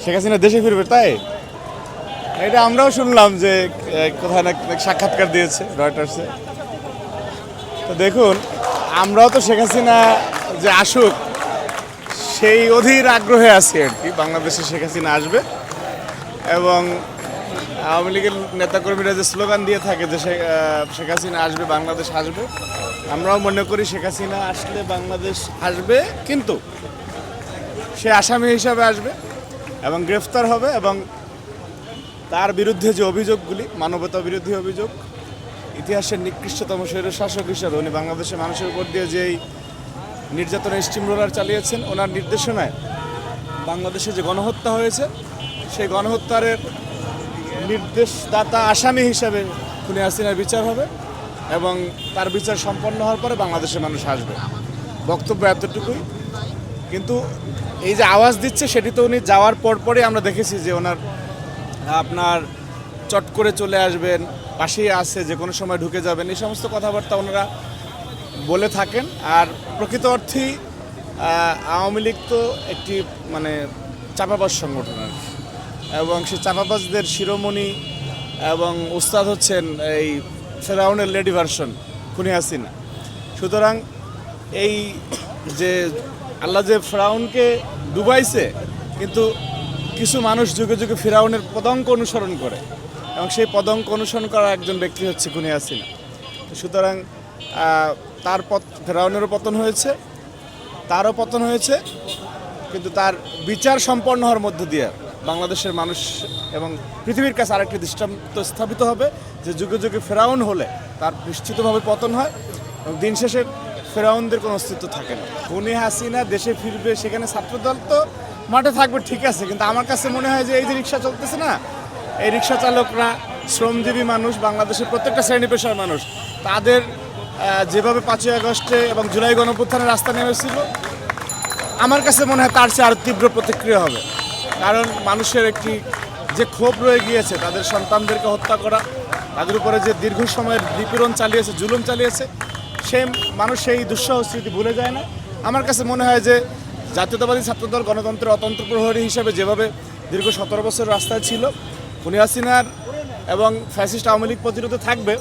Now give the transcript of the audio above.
শেখ হাসিনা দেশে ফিরবে, তাই এটা আমরাও শুনলাম যে কোথায় না সাক্ষাৎকার দিয়েছে রয়টার্সে। তো দেখুন, আমরাও তো শেখ হাসিনা যে আসুক সেই অধীর আগ্রহে আছি আর কি, বাংলাদেশে শেখ হাসিনা আসবে। এবং আওয়ামী লীগের নেতাকর্মীরা যে স্লোগান দিয়ে থাকে যে শেখ হাসিনা আসবে, বাংলাদেশ আসবে, আমরাও মনে করি শেখ হাসিনা আসলে বাংলাদেশ আসবে, কিন্তু সে আসামি হিসাবে আসবে এবং গ্রেফতার হবে, এবং তার বিরুদ্ধে যে অভিযোগগুলি, মানবতা বিরোধী অভিযোগ, ইতিহাসের নিকৃষ্টতম স্বৈরশাসক হিসাবে উনি বাংলাদেশের মানুষের উপর দিয়ে যেই নির্যাতনের স্টিমরোলার চালিয়েছেন, ওনার নির্দেশনায় বাংলাদেশে যে গণহত্যা হয়েছে, সেই গণহত্যার নির্দেশদাতা আসামি হিসাবে খুনি হাসিনার বিচার হবে এবং তার বিচার সম্পন্ন হওয়ার পরে বাংলাদেশের মানুষ আসবে। বক্তব্য এতটুকুই। কিন্তু এই যে আওয়াজ দিচ্ছে, সেটি তো উনি যাওয়ার পরপরই আমরা দেখেছি যে ওনার আপনার চট করে চলে আসবেন, পাশেই আছে, যে কোনো সময় ঢুকে যাবেন, এই সমস্ত কথাবার্তা ওনারা বলে থাকেন। আর প্রকৃত অর্থেই আওয়ামী লীগ তো একটি মানে চাপাবাজ সংগঠন আর কি, এবং সেই চাপাবাজদের শিরোমণি এবং উস্তাদ হচ্ছেন এই ফেরাউনের লেডি ভার্সন খুনি হাসিনা। সুতরাং এই যে আল্লাহ যে ফেরাউনকে ডুবাইছে, কিন্তু কিছু মানুষ যুগে যুগে ফেরাউনের পদঙ্ক অনুসরণ করে, এবং সেই পদঙ্ক অনুসরণ করা একজন ব্যক্তি হচ্ছে খুনি হাসিনা। সুতরাং তার ফেরাউনেরও পতন হয়েছে, তারও পতন হয়েছে, কিন্তু তার বিচার সম্পন্ন হওয়ার মধ্য দিয়ে বাংলাদেশের মানুষ এবং পৃথিবীর কাছে আরেকটি দৃষ্টান্ত স্থাপিত হবে যে যুগে যুগে ফেরাউন হলে তার নিশ্চিতভাবে পতন হয় এবং দিন শেষে ফেরাউনদের কোনো অস্তিত্ব থাকে না। খুনি হাসিনা দেশে ফিরবে, সেখানে ছাত্রদল তো মাঠে থাকবে, ঠিক আছে, কিন্তু আমার কাছে মনে হয় যে এই যে রিক্সা চলতেছে না, এই রিক্সা চালকরা শ্রমজীবী মানুষ, বাংলাদেশের প্রত্যেকটা শ্রেণী পেশার মানুষ, তাদের যেভাবে 5ই আগস্টে এবং জুলাই গণঅভ্যুত্থানে রাস্তা নেমেছিল, আমার কাছে মনে হয় তার চেয়ে আরও তীব্র প্রতিক্রিয়া হবে। কারণ মানুষের একটি যে ক্ষোভ রয়ে গিয়েছে, তাদের সন্তানদেরকে হত্যা করা, তাদের উপরে যে দীর্ঘ সময়ের নিপীড়ন চালিয়েছে, জুলুম চালিয়েছে, সেই মানুষ সেই দুঃসহ স্মৃতি ভুলে যায় না। আমার কাছে মনে হয় যে জাতীয়তাবাদী ছাত্রদল গণতন্ত্রের অতন্ত্র প্রহরী হিসেবে যেভাবে দীর্ঘ 17 বছর রাস্তায় ছিল, খুনি হাসিনার এবং ফ্যাসিস্ট আওয়ামী লীগ প্রতিরোধে থাকবে,